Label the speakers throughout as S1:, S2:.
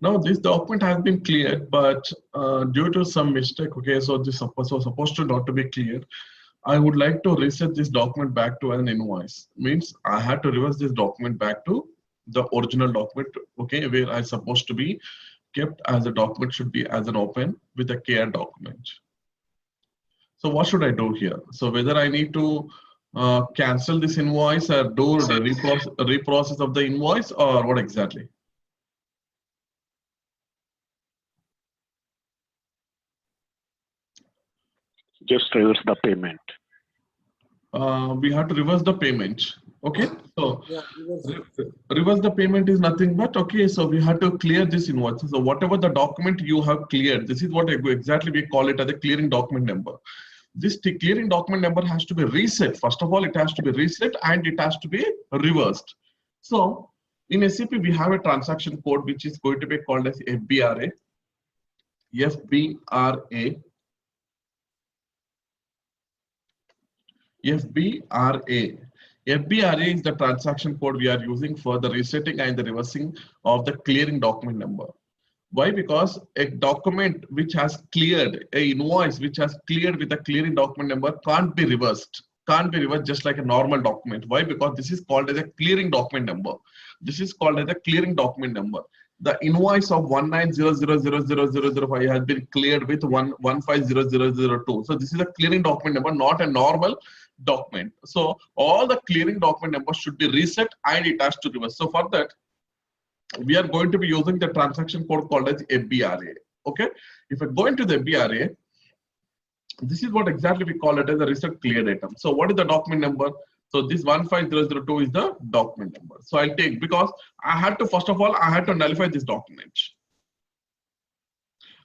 S1: Now this document has been cleared, but due to some mistake, okay, so this was supposed to not to be cleared. I would like to reset this document back to an invoice. Means I had to reverse this document back to the original document, okay, where I supposed to be kept as a document should be as an open with a care document. So what should I do here? So whether I need to cancel this invoice or do the reprocess of the invoice or what exactly?
S2: Just reverse the payment.
S1: We have to reverse the payment. Okay, so
S3: Yeah,
S1: reverse the payment is nothing but okay. So we have to clear this invoice. So whatever the document you have cleared, this is what exactly we call it as a clearing document number. This clearing document number has to be reset. First of all, it has to be reset and it has to be reversed. So in SAP, we have a transaction code which is going to be called as FBRA. FBRA. FBRA. FBRA is the transaction code we are using for the resetting and the reversing of the clearing document number. Why? Because a document which has cleared, a invoice which has cleared with a clearing document number can't be reversed. Can't be reversed just like a normal document. Why? Because this is called as a clearing document number. This is called as a clearing document number. The invoice of 1900000005 has been cleared with 150002. So this is a clearing document number, not a normal document. So all the clearing document numbers should be reset and it has to reverse. So for that, we are going to be using the transaction code called as FBRA. Okay, if I go into the FBRA, this is what exactly we call it as a reset cleared item. So what is the document number? So this 15002 is the document number. So I'll take, because I had to, first of all, I had to nullify this document.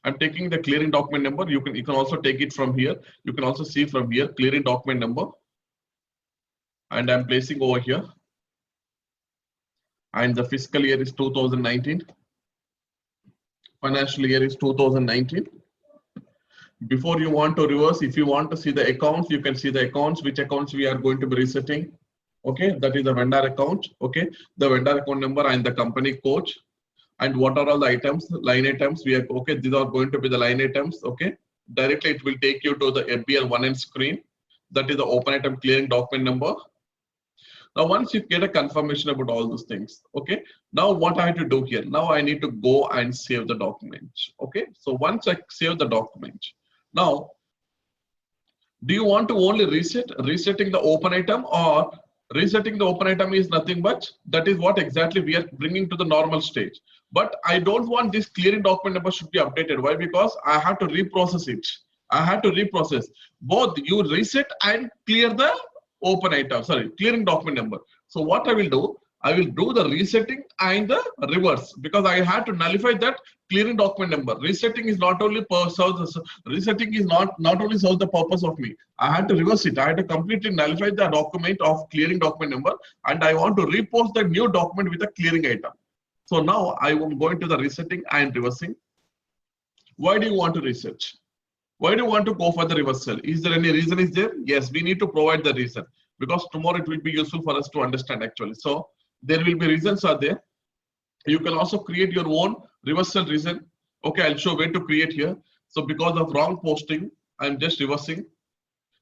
S1: I'm taking the clearing document number. You can also take it from here. You can also see from here clearing document number, and I'm placing over here. And the fiscal year is 2019. Financial year is 2019. Before you want to reverse, if you want to see the accounts, you can see the accounts, which accounts we are going to be resetting. Okay, that is the vendor account. Okay, the vendor account number and the company code. And what are all the items, line items we are, okay, these are going to be the line items. Okay, directly it will take you to the FBL1 end screen. That is the open item clearing document number. Now, once you get a confirmation about all those things, okay, now what I have to do here? Now I need to go and save the document. Okay, so once I save the document, now, do you want to only resetting the open item, or resetting the open item is nothing but that is what exactly we are bringing to the normal stage. But I don't want this clearing document number should be updated. Why? Because I have to reprocess it. I have to reprocess both you reset and clear the open item, sorry, clearing document number. So what I will do, I will do the resetting and the reverse, because I had to nullify that clearing document number. Resetting is not only resetting is not only serves the purpose of me. I had to reverse it. I had to completely nullify the document of clearing document number, and I want to repost the new document with a clearing item. So now I am going to the resetting and reversing. Why do you want to reset? Why do you want to go for the reversal? Is there any reason? Is there? Yes, we need to provide the reason, because tomorrow it will be useful for us to understand actually. So there will be reasons are there. You can also create your own reversal reason. Okay, I'll show where to create here. So because of wrong posting, I'm just reversing.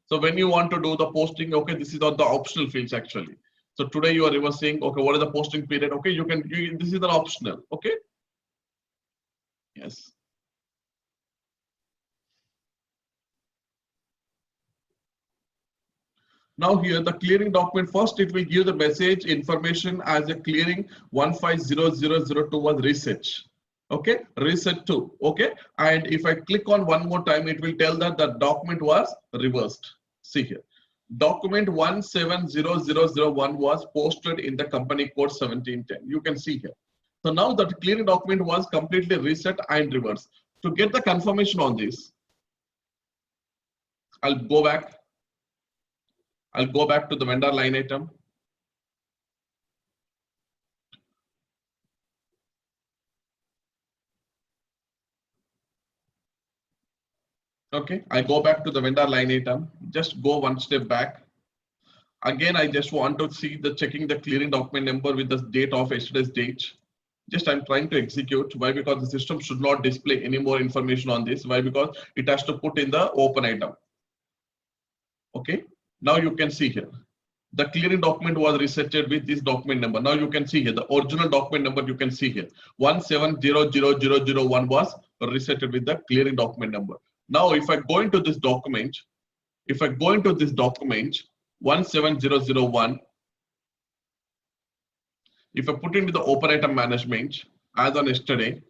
S1: So when you want to do the posting, okay, this is on the optional fields actually. So today you are reversing. Okay, what is the posting period? Okay, this is an optional. Okay. Yes. Now here the clearing document, first it will give the message information as a clearing 150002 was reset. Okay, reset to. Okay, and if I click on one more time, it will tell that the document was reversed. See here, document 170001 was posted in the company code 1710. You can see here. So now that clearing document was completely reset and reversed. To get the confirmation on this, I'll go back. I'll go back to the vendor line item. Okay, I go back to the vendor line item. Just go one step back. Again, I just want to see the checking the clearing document number with the date of yesterday's date. Just I'm trying to execute. Why? Because the system should not display any more information on this. Why? Because it has to put in the open item. Okay. Now you can see here. The clearing document was resetted with this document number. Now you can see here the original document number. You can see here 17000001 was resetted with the clearing document number. Now if I go into this document, 17001, if I put into the open item management as on yesterday,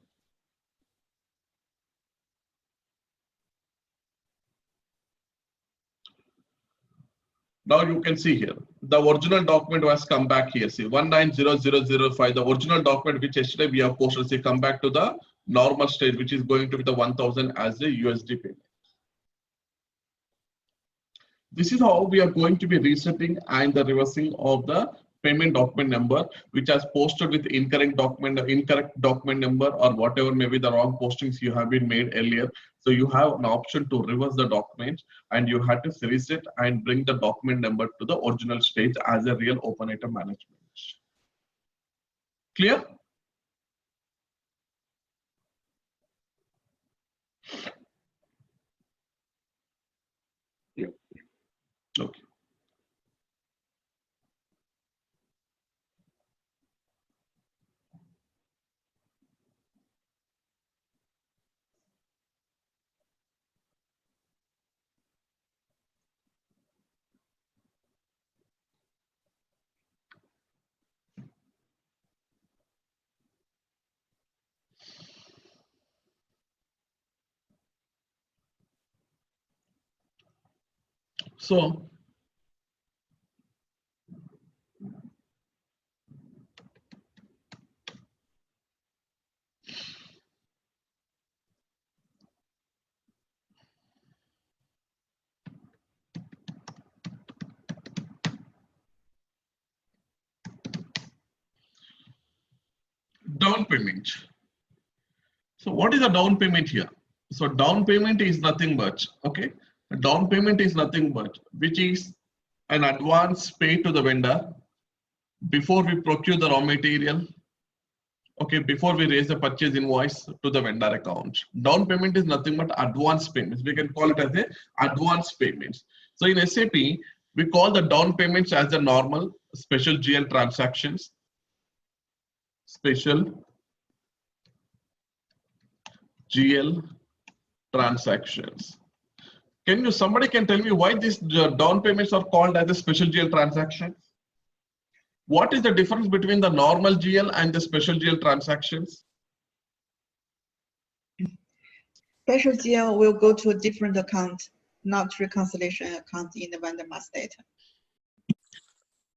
S1: now you can see here the original document was come back here. See 190005, the original document which yesterday we have posted, see come back to the normal state, which is going to be the 1000 as the USD payment. This is how we are going to be resetting and the reversing of the payment document number, which has posted with incorrect document number, or whatever may be the wrong postings you have been made earlier. So you have an option to reverse the document, and you have to reset and bring the document number to the original stage as a real open item management. Clear?
S2: Yeah.
S1: Okay. So down payment. So what is a down payment here? So down payment is nothing but, okay, down payment is nothing but, which is an advance paid to the vendor before we procure the raw material, okay, before we raise the purchase invoice to the vendor account. Down payment is nothing but advance payments. We can call it as a advance payments. So in SAP, we call the down payments as the normal special GL transactions, special GL transactions. Somebody can tell me why these down payments are called as a special GL transaction? What is the difference between the normal GL and the special GL transactions?
S3: Special GL will go to a different account, not reconciliation account in the vendor master data.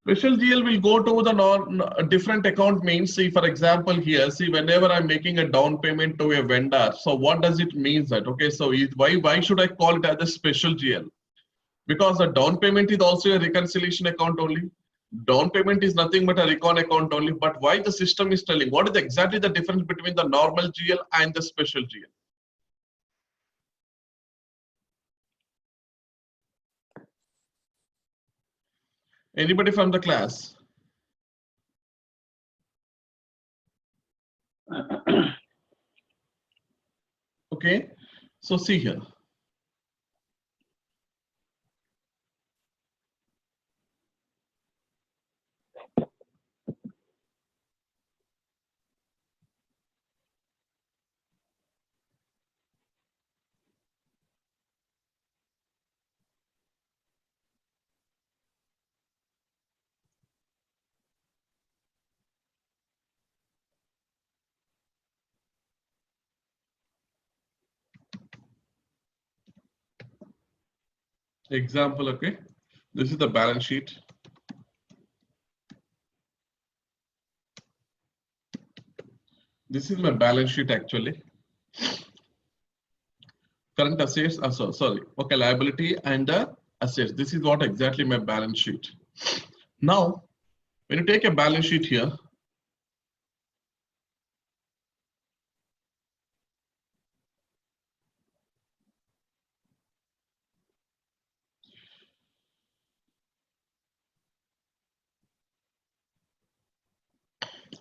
S1: Special GL will go to the different account means, see for example here, see whenever I'm making a down payment to a vendor, so what does it mean that, okay, so why should I call it as a special GL? Because the down payment is also a reconciliation account only. Down payment is nothing but a recon account only, but why the system is telling, what is exactly the difference between the normal GL and the special GL? Anybody from the class? Okay, so see here. Example, okay, this is the balance sheet. This is my balance sheet actually. Current assets, sorry, okay, liability and the assets. This is what exactly my balance sheet. Now, when you take a balance sheet here,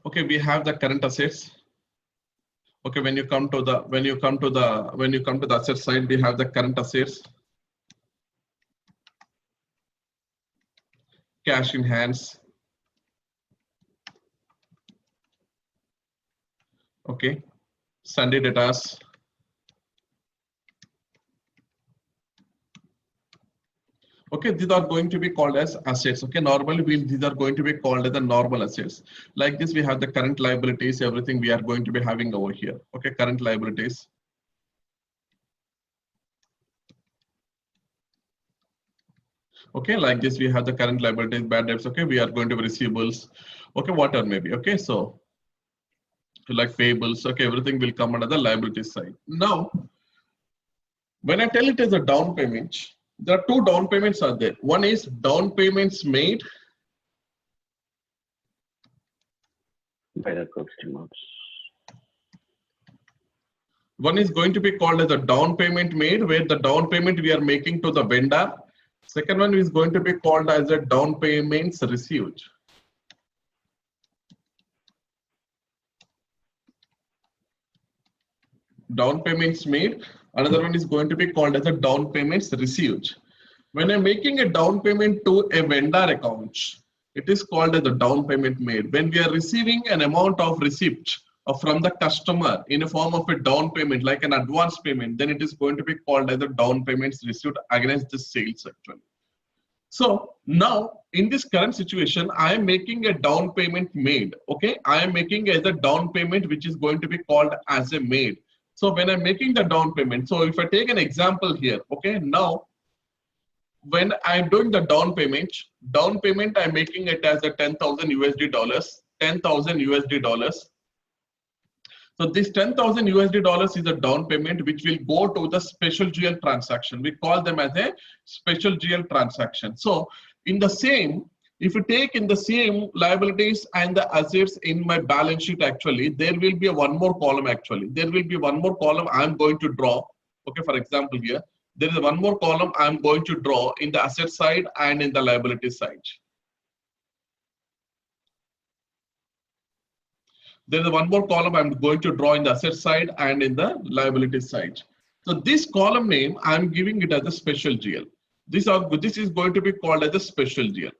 S1: Okay, we have the current assets. Okay, when you come to the asset side, we have the current assets, cash in hands. Okay, Sunday debtors. Okay, these are going to be called as assets. Okay, normally these are going to be called as the normal assets. Like this, we have the current liabilities, everything we are going to be having over here. Okay, current liabilities. Okay, like this, we have the current liabilities, bad debts. Okay, we are going to be receivables. Okay, whatever maybe. Okay, so like payables. Okay, everything will come under the liability side. Now, when I tell it as a down payment, there are two down payments are there. One is down payments made.
S2: By the customers.
S1: One is going to be called as a down payment made, where the down payment we are making to the vendor. Second one is going to be called as a down payments received. Down payments made. Another one is going to be called as a down payments received. When I'm making a down payment to a vendor account, it is called as a down payment made. When we are receiving an amount of receipt from the customer in a form of a down payment, like an advance payment, then it is going to be called as a down payments received against the sales actually. So now in this current situation, I am making a down payment made. Okay, I am making as a down payment which is going to be called as a made. So when I'm making the down payment, so if I take an example here, okay, now when I'm doing the down payment, I'm making it as a 10,000 USD dollars, 10,000 USD dollars. So this 10,000 USD dollars is a down payment which will go to the special GL transaction. We call them as a special GL transaction. So in the same, if you take in the same liabilities and the assets in my balance sheet, actually, there will be one more column actually. There will be one more column I'm going to draw. Okay, for example here, there is one more column I'm going to draw in the asset side and in the liability side. There is one more column I'm going to draw in the asset side and in the liability side. So this column name, I'm giving it as a special GL. This is going to be called as a special GL.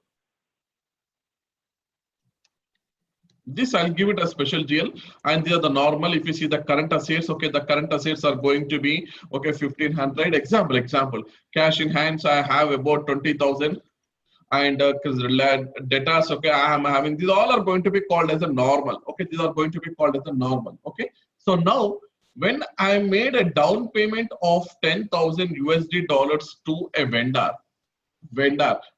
S1: This I'll give it a special GL, and these are the normal. If you see the current assets, okay, the current assets are going to be okay 1,500. Example, cash in hands I have about 20,000, and debtors, okay, I am having, these all are going to be called as a normal. Okay, these are going to be called as a normal. Okay, so now when I made a down payment of 10,000 USD dollars to a vendor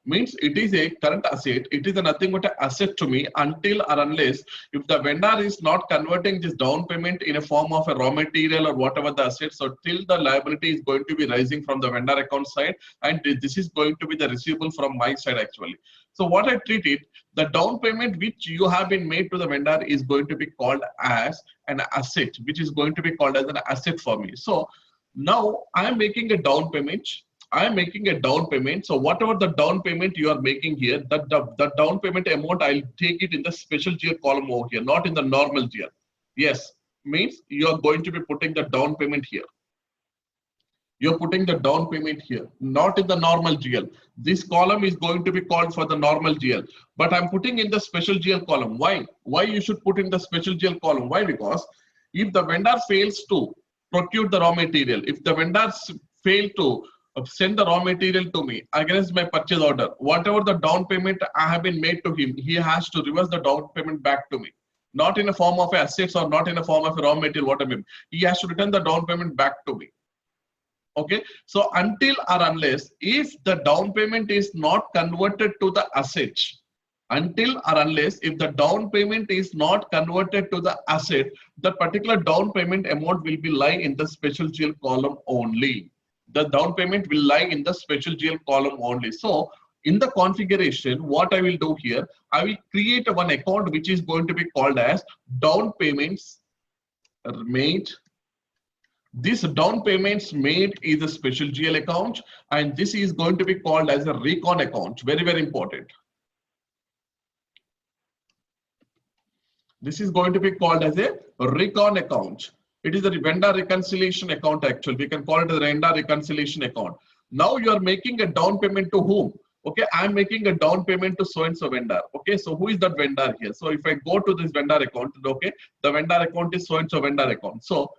S1: means it is a current asset. It is nothing but an asset to me until or unless if the vendor is not converting this down payment in a form of a raw material or whatever the asset. So till the liability is going to be rising from the vendor account side, and this is going to be the receivable from my side actually. So what I treat it, the down payment which you have been made to the vendor is going to be called as an asset, which is going to be called as an asset for me. So now I am making a down payment. I am making a down payment. So whatever the down payment you are making here, the down payment amount, I'll take it in the special GL column over here, not in the normal GL. Yes, means you are going to be putting the down payment here. You're putting the down payment here, not in the normal GL. This column is going to be called for the normal GL, but I'm putting in the special GL column. Why? Why you should put in the special GL column? Why? Because if the vendor fails to procure the raw material, if the vendors fail to send the raw material to me against my purchase order, whatever the down payment I have been made to him, he has to reverse the down payment back to me. Not in a form of assets or not in a form of a raw material, whatever. He has to return the down payment back to me. Okay, so until or unless if the down payment is not converted to the asset, until or unless if the down payment is not converted to the asset, the particular down payment amount will be lying in the special GL column only. The down payment will lie in the special GL column only. So in the configuration, what I will do here, I will create one account which is going to be called as down payments made. This down payments made is a special GL account, and this is going to be called as a recon account. Very, very important. This is going to be called as a recon account. It is a vendor reconciliation account actually. We can call it a vendor reconciliation account. Now you are making a down payment to whom? Okay, I'm making a down payment to so and so vendor. Okay, so who is that vendor here? So if I go to this vendor account, okay, the vendor account is so and so vendor account. So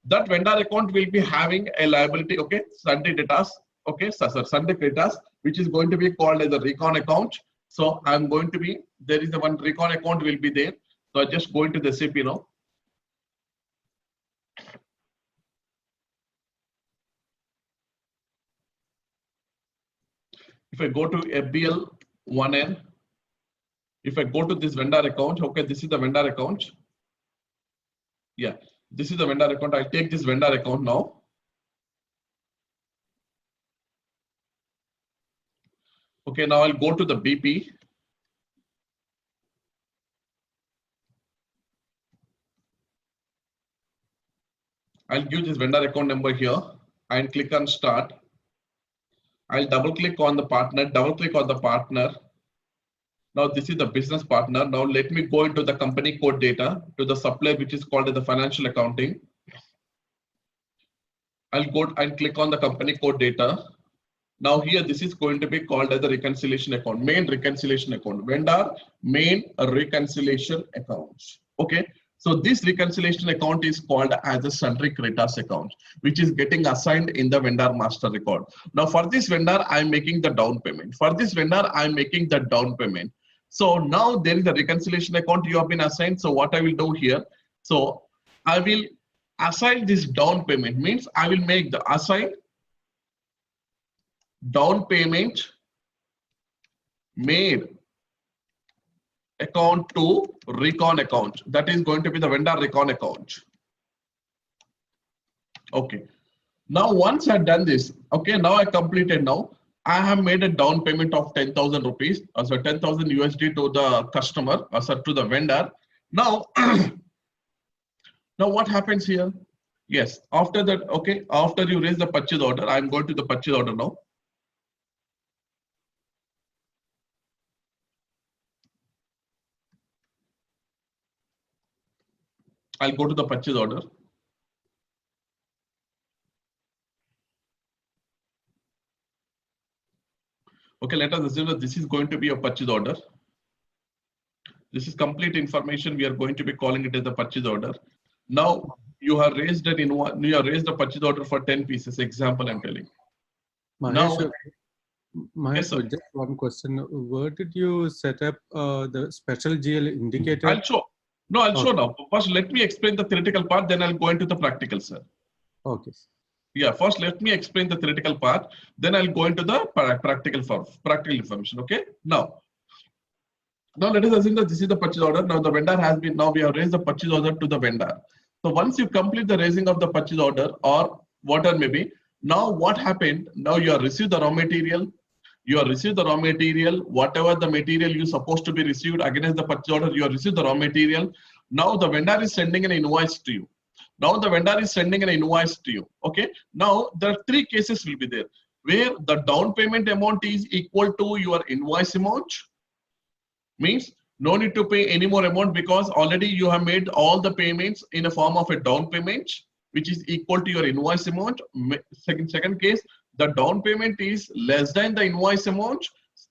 S1: that vendor account will be having a liability, okay, sundry debtors, okay, sundry creditors, which is going to be called as a recon account. So I'm going to be, there is the one recon account will be there. So I just go into the SAP now. If I go to FBL 1N, if I go to this vendor account, okay, this is the vendor account. Yeah, this is the vendor account. I'll take this vendor account now. Okay, now I'll go to the BP. I'll give this vendor account number here and click on start. I'll double click on the partner, double click on the partner. Now this is the business partner. Now let me go into the company code data to the supplier, which is called as the financial accounting. I'll go and click on the company code data. Now here, this is going to be called as the reconciliation account, main reconciliation account, vendor main reconciliation accounts. Okay. So this reconciliation account is called as a sundry creditors account, which is getting assigned in the vendor master record. Now for this vendor, I'm making the down payment. For this vendor, I'm making the down payment. So now there is a reconciliation account you have been assigned. So what I will do here, so I will assign this down payment, means I will make the assign down payment made account to recon account. That is going to be the vendor recon account. Okay. Now once I've done this, okay, now I completed now. I have made a down payment of 10,000 rupees, so 10,000 USD to the customer, so to the vendor. Now, now what happens here? Yes, after that, okay, after you raise the purchase order, I'm going to the purchase order now. I'll go to the purchase order. Okay, let us assume that this is going to be a purchase order. This is complete information. We are going to be calling it as a purchase order. Now you have raised it in one, you have raised a purchase order for 10 pieces. Example, I'm telling.
S4: Mahesh,
S1: Yes, sir.
S4: just one question. Where did you set up the special GL indicator?
S1: I'll show. No, I'll show now. First, let me explain the theoretical part, then I'll go into the practical, sir.
S4: Okay.
S1: Yeah, first let me explain the theoretical part, then I'll go into the practical information. Okay. Now let us assume that this is the purchase order. Now the vendor has been, now we have raised the purchase order to the vendor. So once you complete the raising of the purchase order or whatever may be, now what happened? Now you have received the raw material. You have received the raw material, whatever the material you supposed to be received against the purchase order, you have received the raw material. Now the vendor is sending an invoice to you. Now the vendor is sending an invoice to you. Okay. Now there are three cases will be there where the down payment amount is equal to your invoice amount. Means no need to pay any more amount because already you have made all the payments in a form of a down payment, which is equal to your invoice amount. Second case, the down payment is less than the invoice amount.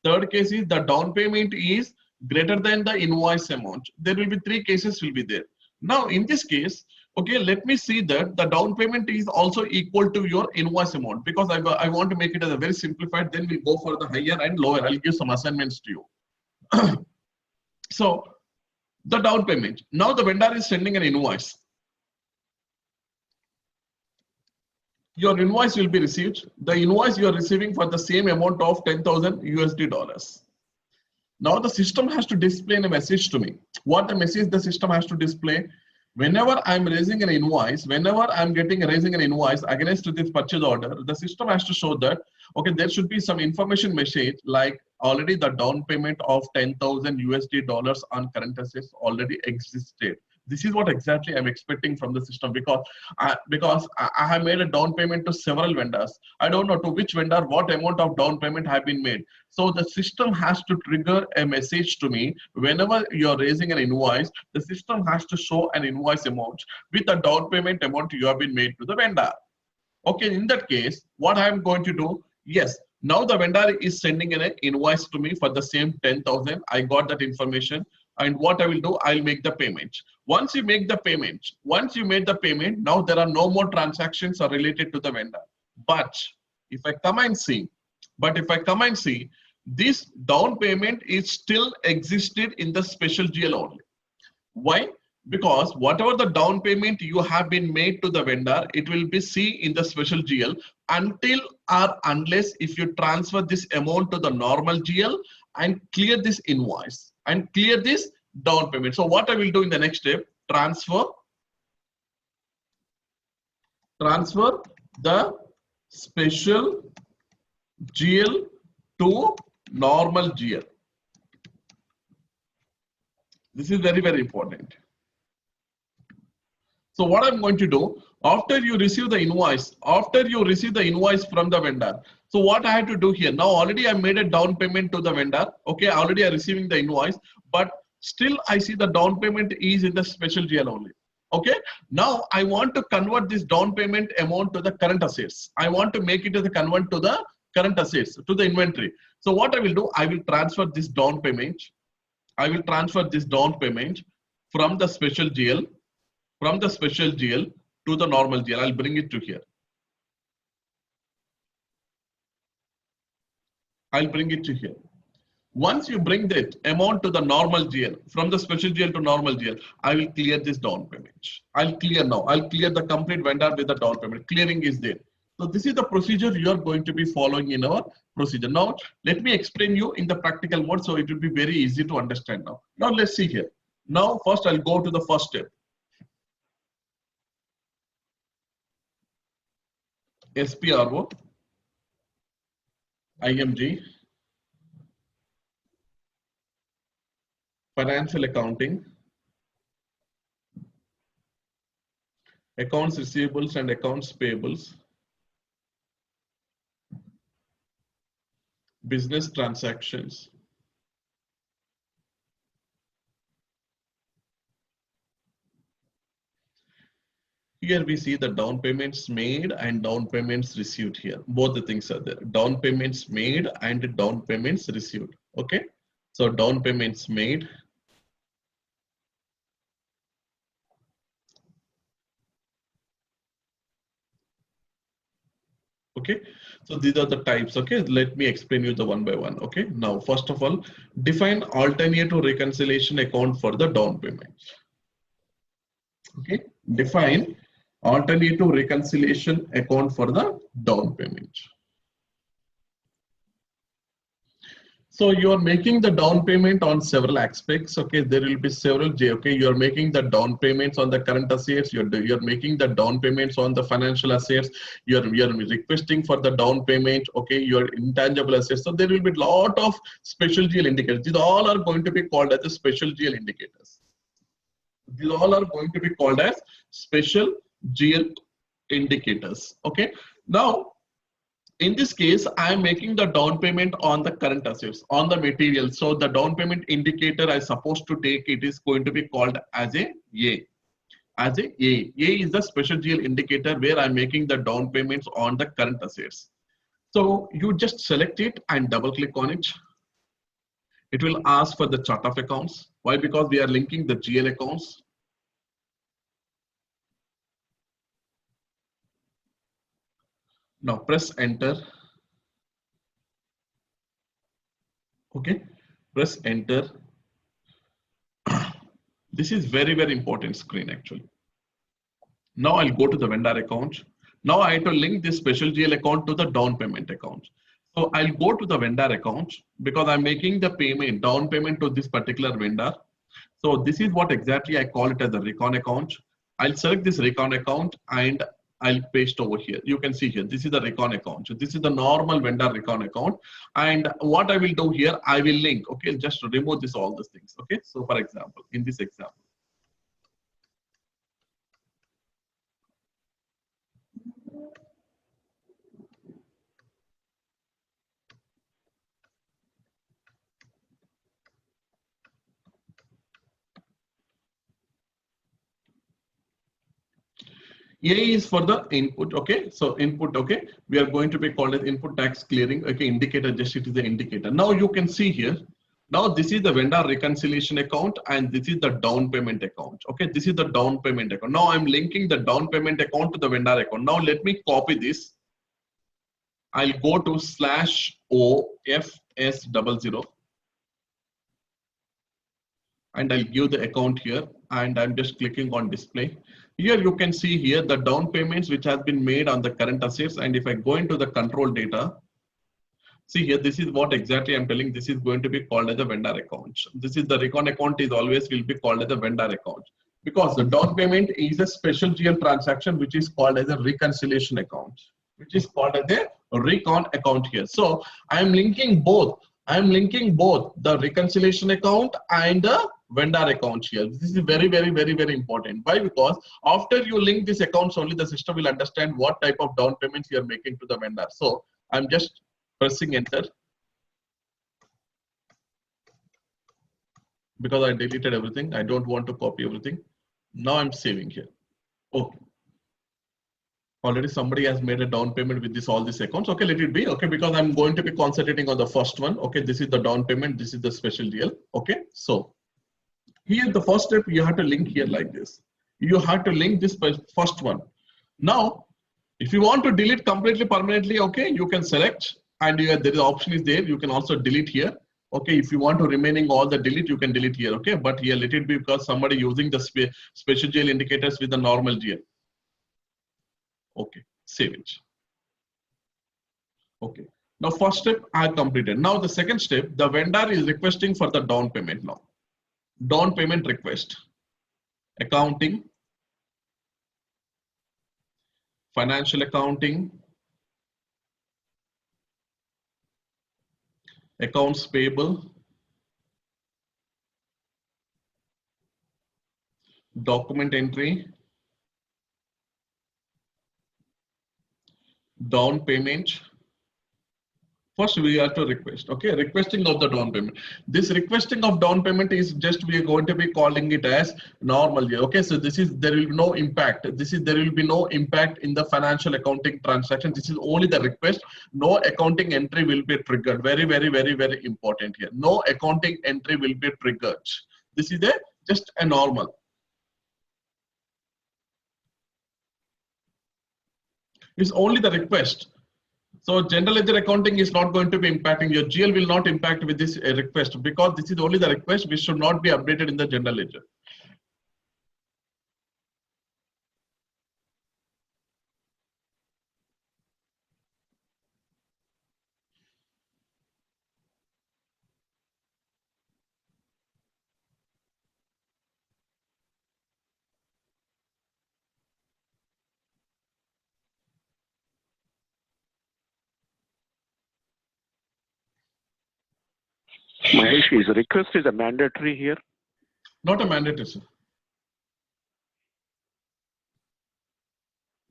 S1: Third case is the down payment is greater than the invoice amount. There will be three cases will be there. Now in this case, okay, let me see that the down payment is also equal to your invoice amount because I want to make it as a very simplified, then we go for the higher and lower. I'll give some assignments to you. So the down payment, now the vendor is sending an invoice. Your invoice will be received. The invoice you are receiving for the same amount of 10,000 USD dollars. Now the system has to display a message to me. What the message the system has to display? Whenever I'm raising an invoice, whenever I'm raising an invoice against this purchase order, the system has to show that, okay, there should be some information message like already the down payment of 10,000 USD dollars on current assets already existed. This is what exactly I'm expecting from the system, because I have made a down payment to several vendors. I don't know to which vendor what amount of down payment have been made. So the system has to trigger a message to me whenever you're raising an invoice. The system has to show an invoice amount with the down payment amount you have been made to the vendor. Okay, in that case, what I'm going to do, yes, now the vendor is sending an invoice to me for the same 10,000. I got that information, and what I will do, I'll make the payment. Once you make the payment, once you made the payment, now there are no more transactions are related to the vendor. But if I come and see, this down payment is still existed in the special GL only. Why? Because whatever the down payment you have been made to the vendor, it will be seen in the special GL until or unless if you transfer this amount to the normal GL and clear this invoice and clear this down payment. So what I will do in the next step, transfer the special GL to normal GL. This is very, very important. So what I'm going to do, after you receive the invoice from the vendor, so what I have to do here, now already I made a down payment to the vendor, okay, already I'm receiving the invoice, but still I see the down payment is in the special GL only. Okay, now I want to convert this down payment amount to the current assets. I want to make it as a convert to the current assets, to the inventory. So what I will do, I will transfer this down payment. I will transfer this down payment from the special GL, to the normal GL. I'll bring it to here. I'll bring it to here. Once you bring that amount to the normal GL, from the special GL to normal GL, I will clear this down payment. I'll clear now. I'll clear the complete vendor with the down payment. Clearing is there. So this is the procedure you are going to be following in our procedure. Now, let me explain you in the practical mode so it will be very easy to understand now. Now, let's see here. Now, first I'll go to the first step. SPRO, IMG, financial accounting, accounts receivables and accounts payables, business transactions, here we see the down payments made and down payments received here. Both the things are there. Down payments made and down payments received. Okay. So down payments made. Okay. So these are the types. Okay. Let me explain you the one by one. Okay. Now, first of all, define alternative reconciliation account for the down payments. Okay. Define alternative reconciliation account for the down payment. So you are making the down payment on several aspects. Okay, there will be several J. Okay, you are making the down payments on the current assets. You're making the down payments on the financial assets. You're requesting for the down payment. Okay, your intangible assets. So there will be a lot of special GL indicators. These all are going to be called as the special GL indicators. These all are going to be called as special GL indicators. Okay, now in this case I am making the down payment on the current assets, on the material. So the down payment indicator I supposed to take, it is going to be called as a A. As a A is the special GL indicator where I'm making the down payments on the current assets. So you just select it and double click on it. It will ask for the chart of accounts. Why? Because we are linking the GL accounts. Now press enter. Okay, press enter. This is very, very important screen actually. Now I'll go to the vendor account. Now I have to link this special GL account to the down payment account. So I'll go to the vendor account because I'm making the payment, down payment to this particular vendor. So this is what exactly I call it as a recon account. I'll select this recon account and I'll paste over here. You can see here, this is the recon account. So this is the normal vendor recon account. And what I will do here, I will link, okay, just remove this, all these things. Okay. So for example, in this example, A is for the input, okay? So input, okay? We are going to be called as input tax clearing, okay? Indicator, just it is the indicator. Now you can see here, now this is the vendor reconciliation account and this is the down payment account, okay? This is the down payment account. Now I'm linking the down payment account to the vendor account. Now let me copy this. I'll go to /OFS00 and I'll give the account here and I'm just clicking on display. Here you can see here the down payments which has been made on the current assets, and if I go into the control data, see here, this is what exactly I'm telling. This is going to be called as a vendor account. This is the recon account is always will be called as a vendor account because the down payment is a special GL transaction which is called as a reconciliation account, which is called as a recon account here. So I am linking both. I am linking both the reconciliation account and the vendor account here. This is very, very, very, very important. Why? Because after you link these accounts, only the system will understand what type of down payments you are making to the vendor. So I'm just pressing enter because I deleted everything. I don't want to copy everything. Now I'm saving here. Okay. Already somebody has made a down payment with this all these accounts. Okay, let it be. Okay, because I'm going to be concentrating on the first one. Okay, this is the down payment. This is the special deal. Okay, so here the first step you have to link here like this. You have to link this first one. Now, if you want to delete completely permanently, okay, you can select and there is option is there. You can also delete here. Okay, if you want to remaining all the delete, you can delete here. Okay, but here let it be because somebody using the special GL indicators with the normal GL. Okay, save it. Okay, now first step I completed. Now the second step, the vendor is requesting for the down payment now. Down payment request. Accounting. Financial accounting. Accounts payable. Document entry. Down payment. First we have to request, okay, requesting of the down payment. This requesting of down payment is just we are going to be calling it as normal year. Okay, so this is there will be no impact. There will be no impact in the financial accounting transaction. This is only the request. No accounting entry will be triggered. Very, very, very, very important here. No accounting entry will be triggered. This is just a normal. It's only the request. So general ledger accounting is not going to be impacting. Your GL will not impact with this request because this is only the request which should not be updated in the general ledger.
S2: Mahesh, is request is a mandatory here?
S1: Not a mandatory, sir.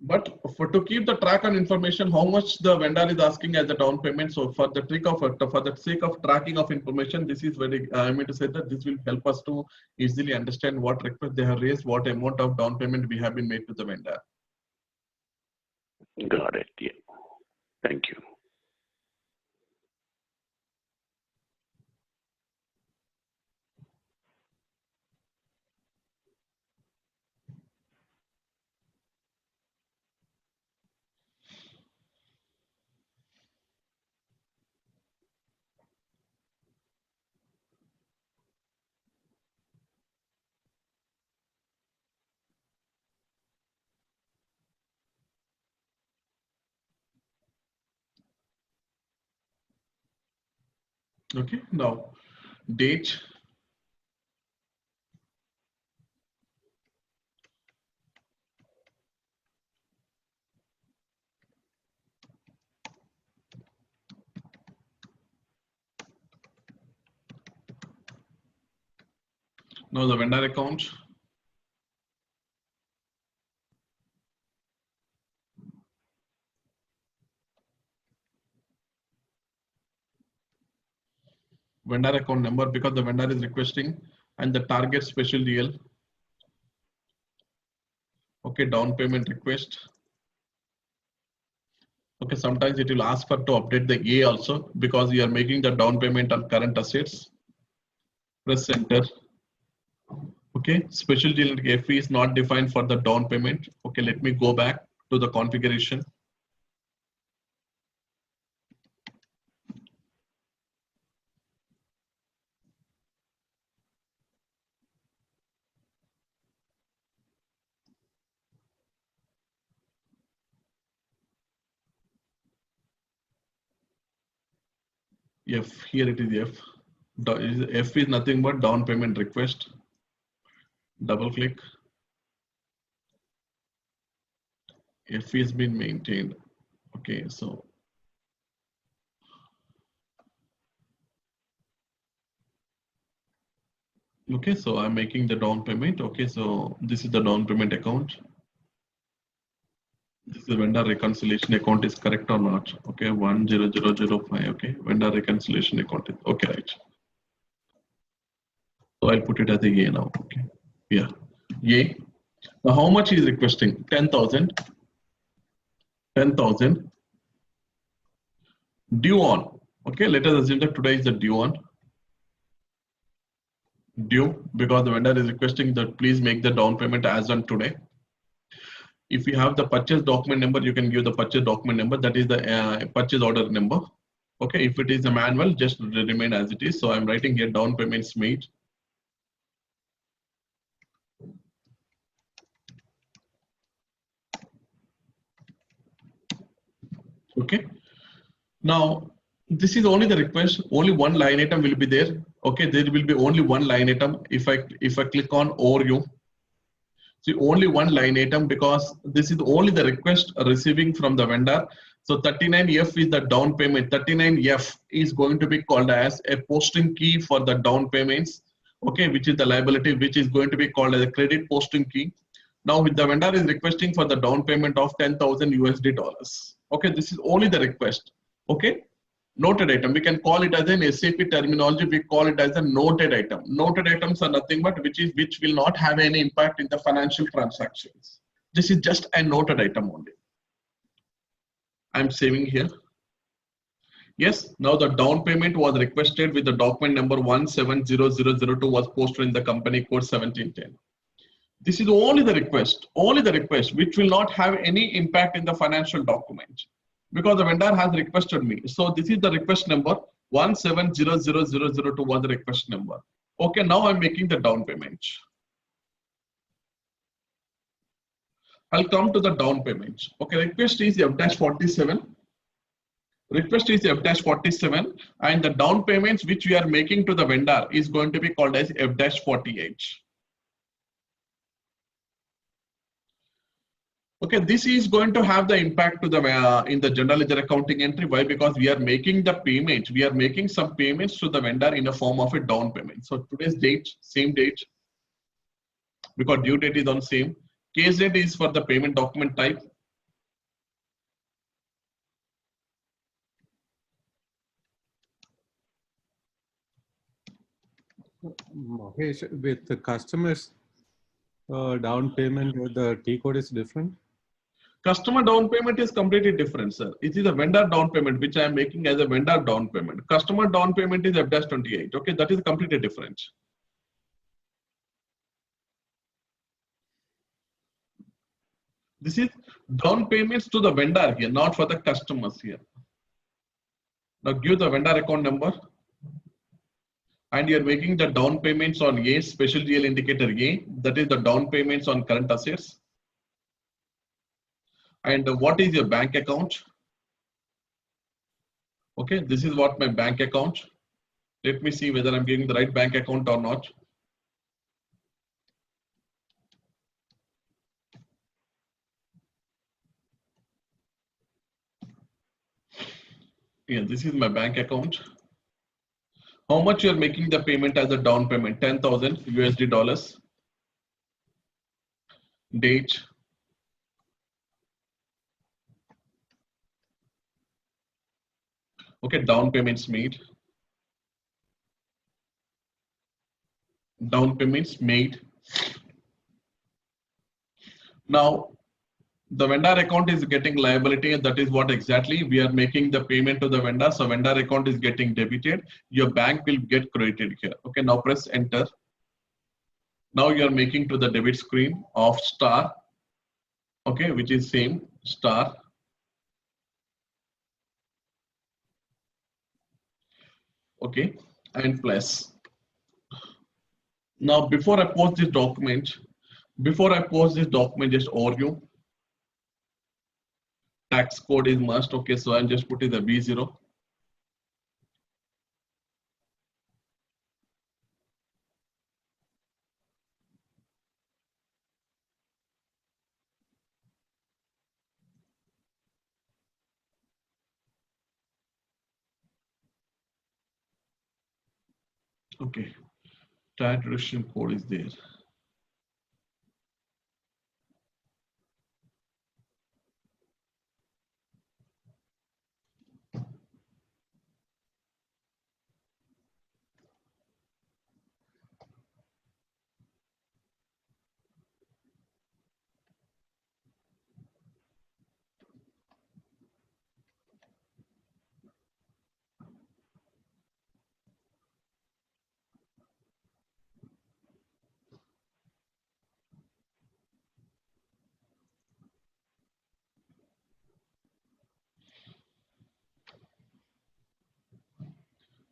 S1: But to keep the track on information, how much the vendor is asking as a down payment. So for the sake of tracking of information, this is very, I mean to say that this will help us to easily understand what request they have raised, what amount of down payment we have been made to the vendor.
S2: Got it. Yeah. Thank you.
S1: Okay, now date. Now the vendor account. Vendor account number because the vendor is requesting, and the target special deal. Okay. Okay, down payment request. Okay, sometimes it will ask for to update the A also because you are making the down payment on current assets. Press enter. Okay, special deal fee is not defined for the down payment. Okay, let me go back to the configuration. F, here it is F. F is nothing but down payment request. Double click. F is been maintained. Okay, so okay, so I'm making the down payment. Okay, so this is the down payment account. This is the vendor reconciliation account is correct or not? Okay, 10005. Okay, vendor reconciliation account is okay, right? So I'll put it as a A now. Okay, yeah, A. Now how much is requesting? 10,000. 10,000. Due on. Okay, let us assume that today is the due on. Due because the vendor is requesting that please make the down payment as on today. If you have the purchase document number, you can give the purchase document number. That is the purchase order number. Okay, if it is a manual, just remain as it is. So I'm writing here down payments made. Okay. Now this is only the request. Only one line item will be there. Okay, there will be only one line item. If I click on overview, see only one line item because this is only the request receiving from the vendor. So 39F is the down payment. 39F is going to be called as a posting key for the down payments. Okay, which is the liability, which is going to be called as a credit posting key. Now, with the vendor is requesting for the down payment of 10,000 USD dollars. Okay, this is only the request. Okay, noted item. We can call it as an SAP terminology. We call it as a noted item. Noted items are nothing but which will not have any impact in the financial transactions. This is just a noted item only. I'm saving here. Yes, now the down payment was requested with the document number 170002 was posted in the company code 1710. This is only the request, which will not have any impact in the financial document because the vendor has requested me. So this is the request number 170002 was the request number. Okay, now I'm making the down payment. I'll come to the down payment. Okay, request is F-47. Request is F-47 and the down payments which we are making to the vendor is going to be called as F-48. Okay, this is going to have the impact to the in the general ledger accounting entry. Why? Because we are making the payment. We are making some payments to the vendor in a form of a down payment. So today's date, same date, because due date is on same. Case date is for the payment document type.
S4: Mahesh, with the customers down payment, the T code is different.
S1: Customer down payment is completely different, sir. It is a vendor down payment, which I am making as a vendor down payment. Customer down payment is F-28. Okay, that is completely different. This is down payments to the vendor here, not for the customers here. Now give the vendor account number. And you're making the down payments on A, special GL indicator A, that is the down payments on current assets. And what is your bank account? Okay, this is what my bank account. Let me see whether I'm giving the right bank account or not. Yeah, this is my bank account. How much you're making the payment as a down payment? 10,000 USD dollars. Date. Okay, down payments made. Down payments made. Now, The vendor account is getting liability, and that is what exactly we are making the payment to the vendor. So vendor account is getting debited. Your bank will get credited here. Okay, now press enter. Now you are making to the debit screen of star. Okay, which is same star. Okay, and plus. Now before I post this document, just overview. Tax code is must. Okay, so I'm just putting the B0. Okay, tax reduction code is there.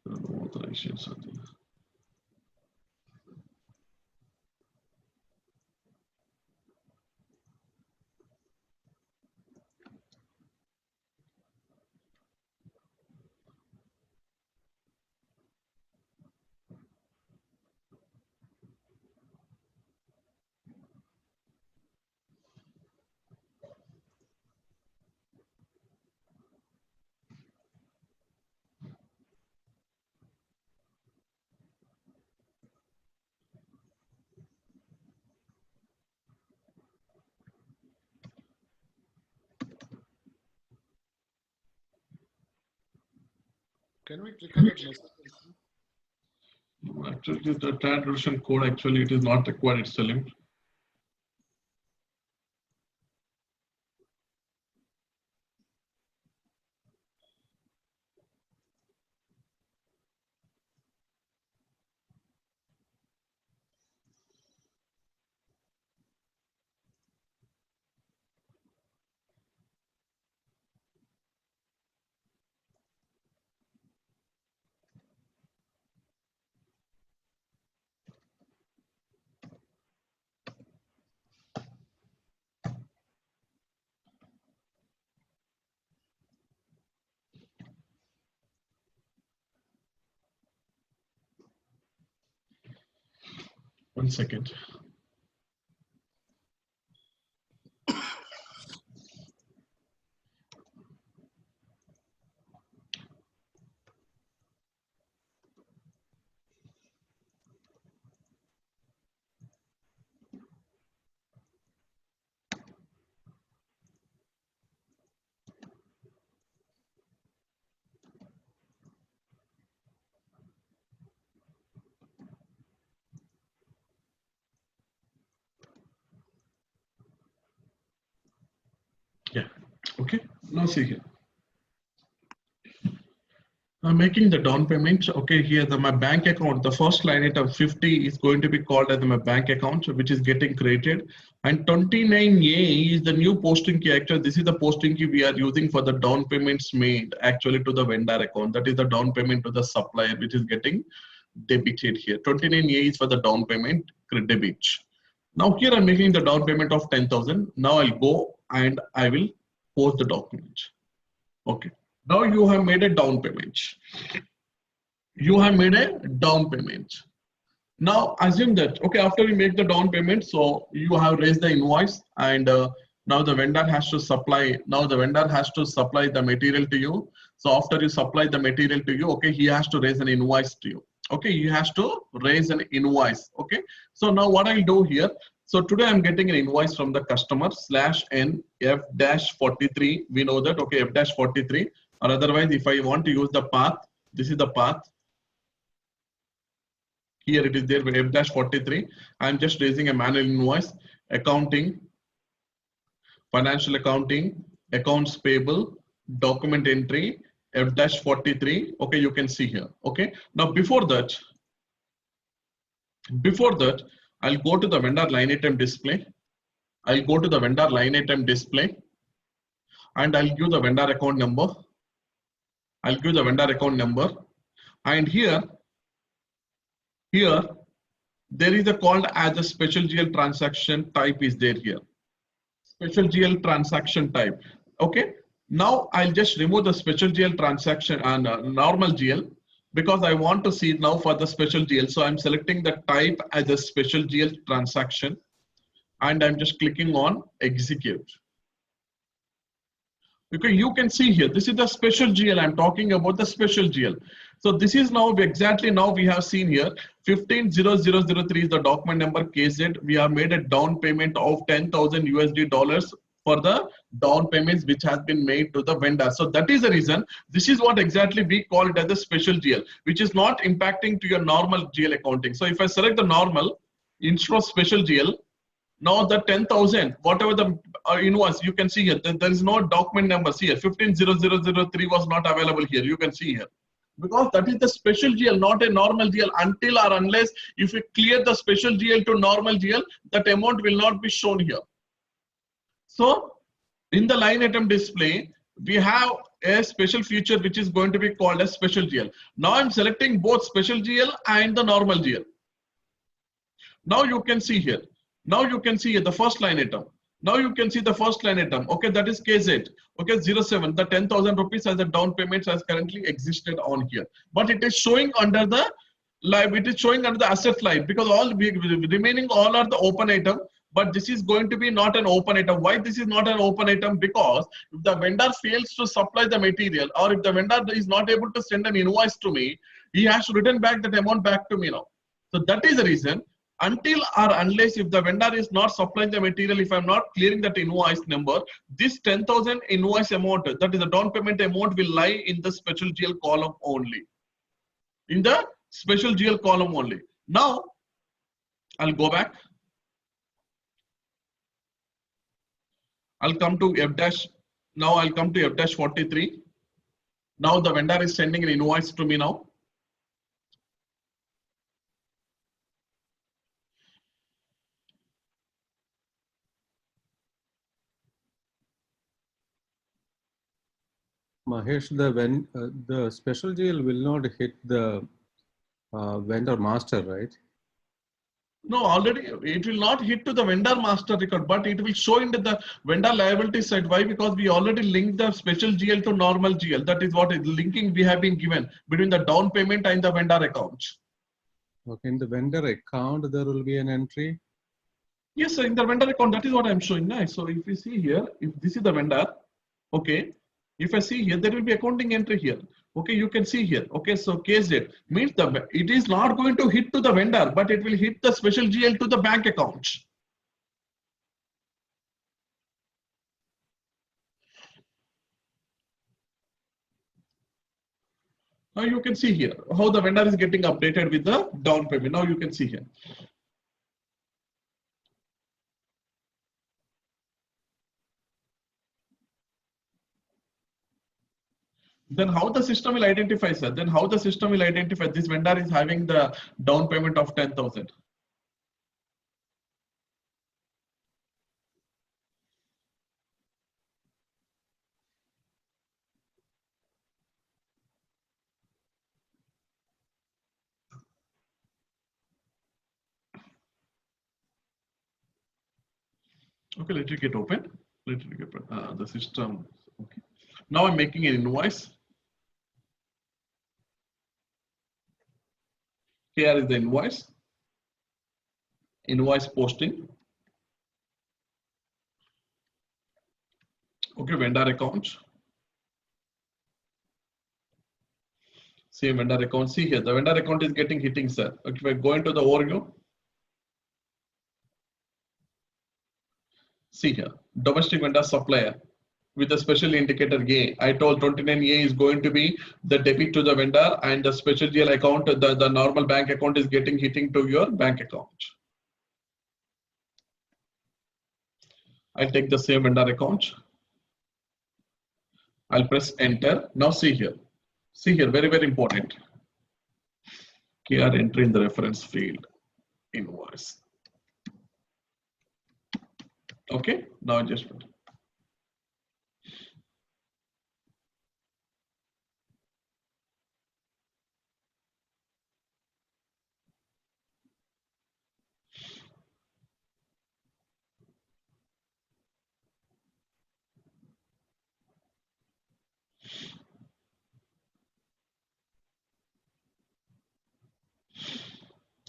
S1: Authorizations are there.
S5: Can we click on that message?
S1: Actually, the tax reduction code, actually, it is not required, it's a limit. One second. Yeah, okay, now see here. I'm making the down payment. Okay, here my bank account, the first line item 50 is going to be called as my bank account, which is getting created. And 29A is the new posting key. Actually, this is the posting key we are using for the down payments made actually to the vendor account. That is the down payment to the supplier, which is getting debited here. 29A is for the down payment debit. Now here I'm making the down payment of 10,000. Now I'll go and I will post the document. Okay. Now you have made a down payment. You have made a down payment. Now assume that, okay, after you make the down payment, so you have raised the invoice and now the vendor has to supply, the material to you. So after you supply the material to you, okay, he has to raise an invoice to you. Okay, he has to raise an invoice. Okay, so now what I'll do here, so today I'm getting an invoice from the customer /n F-43. We know that, okay, F-43, or otherwise if I want to use the path, this is the path. Here it is there with F-43. I'm just raising a manual invoice, accounting financial accounting, accounts payable, document entry, F-43. Okay, you can see here. Okay, now before that, I'll go to the vendor line item display. I'll go to the vendor line item display and I'll give the vendor account number. I'll give the vendor account number. And here, there is a called as a special GL transaction type is there here. Special GL transaction type. Okay. Now I'll just remove the special GL transaction and normal GL because I want to see now for the special GL. So I'm selecting the type as a special GL transaction and I'm just clicking on execute. Okay, you can see here, this is the special GL. I'm talking about the special GL. So this is now exactly now we have seen here 150003 is the document number KZ. We have made a down payment of $10,000 for the down payments which has been made to the vendor. So that is the reason. This is what exactly we call it as the special GL, which is not impacting to your normal GL accounting. So if I select the normal instead of special GL, now the 10,000, whatever the invoice, you can see here, there is no document numbers here. 150003 was not available here. You can see here. Because that is the special GL, not a normal GL. Until or unless if you clear the special GL to normal GL, that amount will not be shown here. So in the line item display, we have a special feature which is going to be called as special GL. Now I'm selecting both special GL and the normal GL. Now you can see here. Now you can see here the first line item. Now you can see the first line item. Okay, that is KZ. Okay, 07. The 10,000 rupees as a down payment has currently existed on here. But it is showing under the live. It is showing under the asset line because all remaining all are the open item. But this is going to be not an open item. Why this is not an open item? Because if the vendor fails to supply the material or if the vendor is not able to send an invoice to me, he has to return back that amount back to me now. So that is the reason. Until or unless if the vendor is not supplying the material, if I'm not clearing that invoice number, this 10,000 invoice amount, that is the down payment amount, will lie in the special GL column only. In the special GL column only. Now, I'll go back. I'll come to F-. Now I'll come to F-43. Now the vendor is sending an invoice to me now.
S4: Mahesh, the special GL will not hit the vendor master, right?
S1: No, already it will not hit to the vendor master record, but it will show into the vendor liability side. Why? Because we already linked the special GL to normal GL. That is what is linking we have been given between the down payment and the vendor account.
S4: Okay, in the vendor account, there will be an entry.
S1: Yes, sir, in the vendor account, that is what I'm showing now. So if you see here, if this is the vendor, okay. If I see here, there will be accounting entry here. Okay, you can see here. Okay, so KZ means it is not going to hit to the vendor, but it will hit the special GL to the bank account. Now you can see here how the vendor is getting updated with the down payment. Now you can see here. Then how the system will identify, sir? Then how the system will identify this vendor is having the down payment of 10,000. Okay, let it get open. Let it get open. The system. Okay. Now I'm making an invoice. Here is the invoice. Invoice posting. Okay, vendor account. See vendor account. See here, the vendor account is getting hitting, sir. Okay, if I go into the overview. See here, domestic vendor supplier with a special indicator A. I told 29A is going to be the debit to the vendor and the special GL account, the normal bank account is hitting to your bank account. I'll take the same vendor account. I'll press enter. Now see here. See here, very, very important. Here, enter in the reference field, invoice. Okay, now adjustment.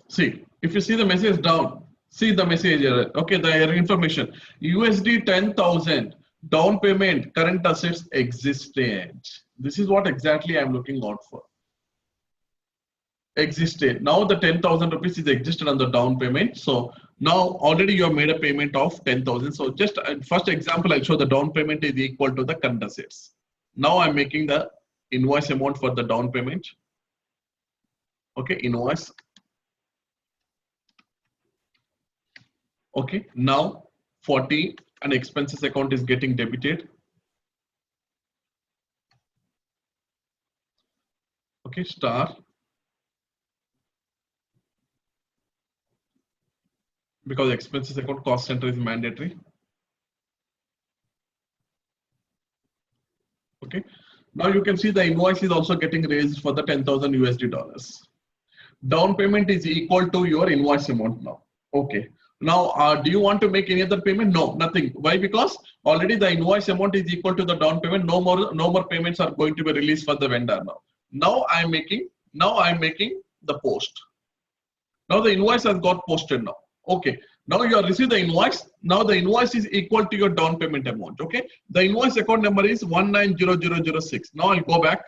S1: See, if you see the message down, see the message here. Okay, the information. USD 10,000 down payment, current assets existed. This is what exactly I'm looking out for. Existed. Now the 10,000 rupees is existed on the down payment. So now already you have made a payment of 10,000. So just first example, I'll show the down payment is equal to the current assets. Now I'm making the invoice amount for the down payment. Okay, invoice. Okay, now 40 and expenses account is getting debited. Okay, star. Because expenses account cost center is mandatory. Okay, now you can see the invoice is also getting raised for the 10,000 USD dollars. Down payment is equal to your invoice amount now. Okay. Now, do you want to make any other payment? No, nothing. Why? Because already the invoice amount is equal to the down payment. No more payments are going to be released for the vendor now. Now I'm making the post. Now the invoice has got posted now. Okay. Now you have received the invoice. Now the invoice is equal to your down payment amount. Okay. The invoice account number is 190006. Now I'll go back.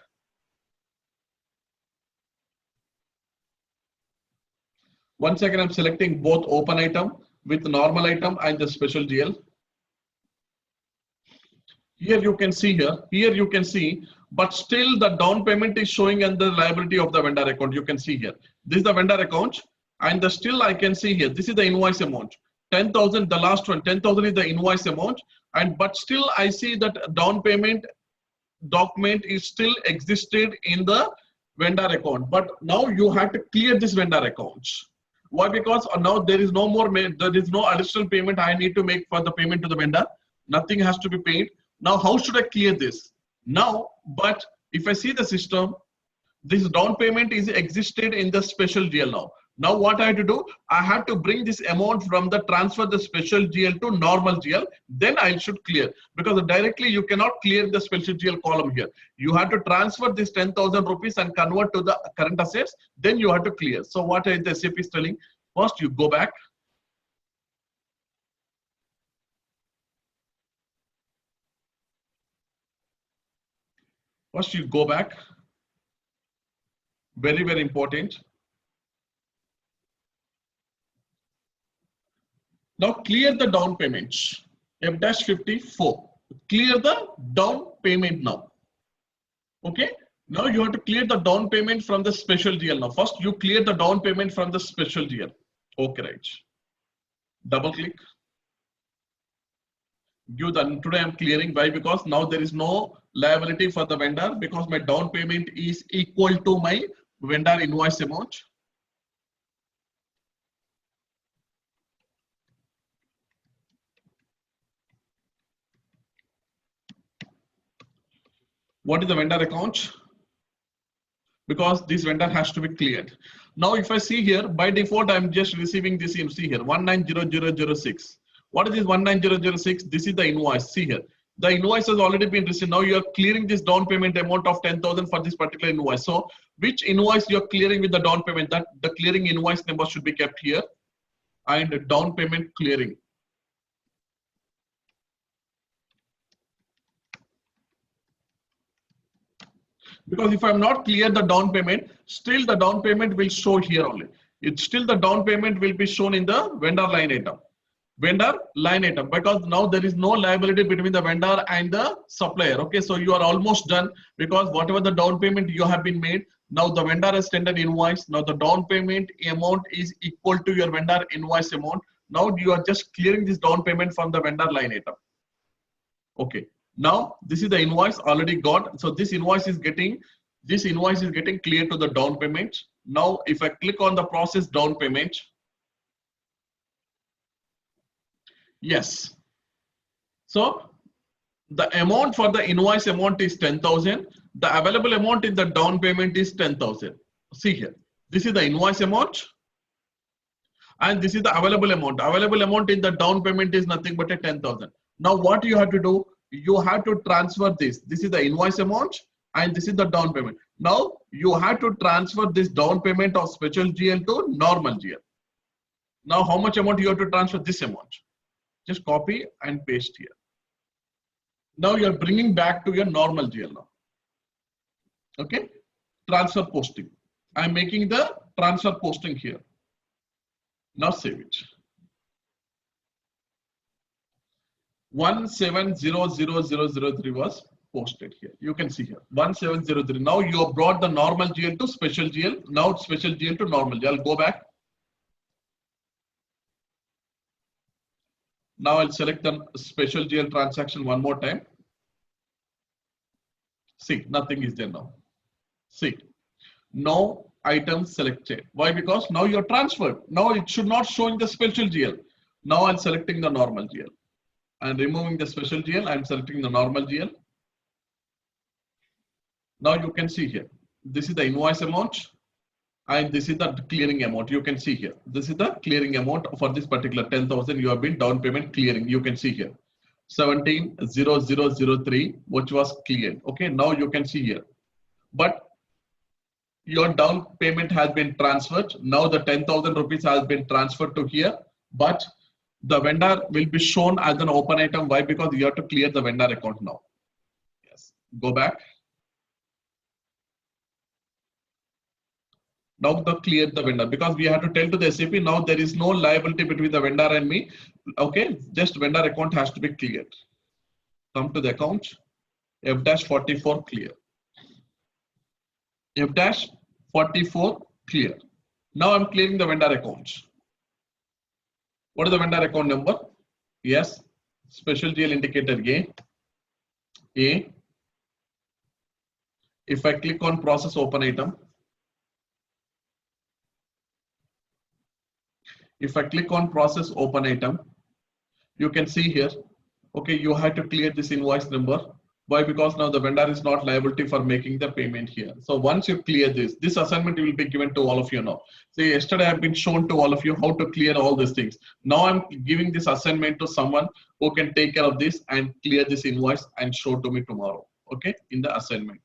S1: Once again, I'm selecting both open item with normal item and the special GL. Here you can see, but still the down payment is showing under liability of the vendor account. You can see here. This is the vendor account, and still I can see here. This is the invoice amount. 10,000, the last one, 10,000 is the invoice amount, but still I see that down payment document is still existed in the vendor account. But now you have to clear this vendor account. Why? Because now there is no more, there is no additional payment I need to make for the payment to the vendor. Nothing has to be paid. Now, how should I clear this? Now, but if I see the system, this down payment is existed in the special GL now. Now what I have to do, I have to bring this amount from the transfer the special GL to normal GL, then I should clear, because directly you cannot clear the special GL column here. You have to transfer this 10,000 rupees and convert to the current assets, then you have to clear. So what is the SAP is telling? First you go back. First you go back. Very, very important. Now clear the down payments. F-54. Clear the down payment now. Okay. Now you have to clear the down payment from the special GL now. First you clear the down payment from the special GL. Okay, right. Double click. Give the, today I'm clearing. Why? Because now there is no liability for the vendor, because my down payment is equal to my vendor invoice amount. What is the vendor account? Because this vendor has to be cleared. Now, if I see here, by default, I'm just receiving this in, see here, 190006. What is this 19006? This is the invoice. See here, the invoice has already been received. Now you are clearing this down payment amount of 10,000 for this particular invoice. So which invoice you are clearing with the down payment? That the clearing invoice number should be kept here, and down payment clearing. Because if I'm not clear the down payment, still the down payment will show here only. It's still the down payment will be shown in the vendor line item. Vendor line item, because now there is no liability between the vendor and the supplier. Okay, so you are almost done, because whatever the down payment you have been made, now the vendor has tendered invoice. Now the down payment amount is equal to your vendor invoice amount. Now you are just clearing this down payment from the vendor line item. Okay. Now this is the invoice already got. So this invoice is getting cleared to the down payment. Now if I click on the process down payment, yes. So the amount for the invoice amount is 10,000. The available amount in the down payment is 10,000. See here, this is the invoice amount and this is the available amount. Available amount in the down payment is nothing but a 10,000. Now what you have to do, you have to transfer this. This is the invoice amount and this is the down payment. Now you have to transfer this down payment of special GL to normal GL. Now how much amount you have to transfer? This amount. Just copy and paste here. Now you are bringing back to your normal GL now. Okay, transfer posting. I'm making the transfer posting here. Now save it. 170003 was posted here. You can see here 1703. Now you have brought the normal GL to special GL. Now special GL to normal GL. I'll go back. Now I'll select the special GL transaction one more time. See, nothing is there now. See, no items selected. Why? Because now you're transferred. Now it should not show in the special GL. Now I'm selecting the normal GL. And removing the special GL, I'm selecting the normal GL. Now you can see here, this is the invoice amount and this is the clearing amount. You can see here, this is the clearing amount for this particular 10,000 you have been down payment clearing. You can see here 170003, which was cleared. Okay, now you can see here, but your down payment has been transferred. Now the 10,000 rupees has been transferred to here, but the vendor will be shown as an open item. Why? Because you have to clear the vendor account now. Yes, go back. Now the clear the vendor, because we have to tell to the SAP now there is no liability between the vendor and me. Okay, just vendor account has to be cleared. Come to the account, F-44 clear. F-44 clear. Now I'm clearing the vendor accounts. What is the vendor account number? Yes, special GL indicator A. If I click on process open item, if I click on process open item, you can see here, okay, you have to clear this invoice number. Why? Because now the vendor is not liability for making the payment here. So once you clear this assignment will be given to all of you now. So yesterday I've been shown to all of you how to clear all these things. Now I'm giving this assignment to someone who can take care of this and clear this invoice and show to me tomorrow. Okay, in the assignment.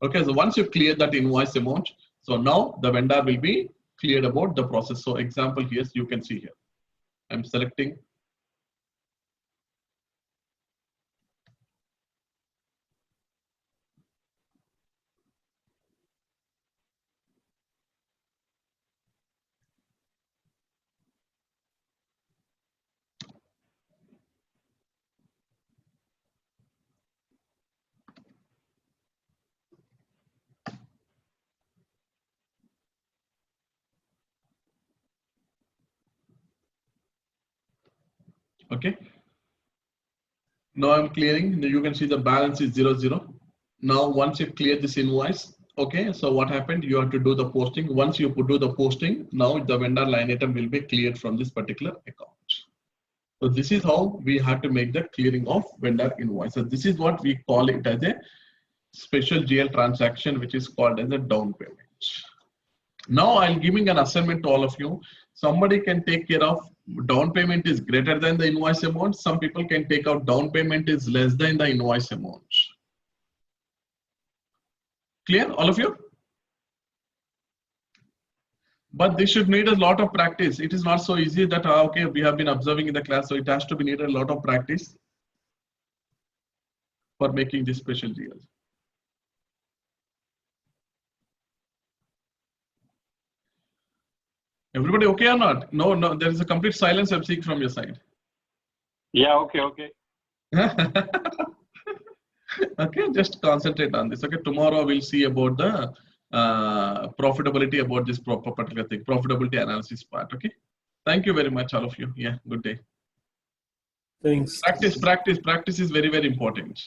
S1: Okay, so once you clear that invoice amount, so now the vendor will be cleared about the process. So example here, you can see here. I'm selecting. Okay. Now I'm clearing. You can see the balance is 00. Now once you clear this invoice, okay. So what happened? You have to do the posting. Once you do the posting, now the vendor line item will be cleared from this particular account. So this is how we have to make the clearing of vendor invoice. So this is what we call it as a special GL transaction, which is called as a down payment. Now I'm giving an assignment to all of you. Somebody can take care of down payment is greater than the invoice amount. Some people can take out down payment is less than the invoice amount. Clear, all of you? But this should need a lot of practice. It is not so easy that, okay, we have been observing in the class, so it has to be needed a lot of practice for making this special GL. Everybody okay or not? No, no, there is a complete silence I'm seeing from your side.
S6: Yeah, okay.
S1: Okay, just concentrate on this. Okay, tomorrow we'll see about the profitability about this particular thing, profitability analysis part. Okay, Thank you very much, all of you. Yeah, good day.
S7: Thanks.
S1: Practice is very, very important.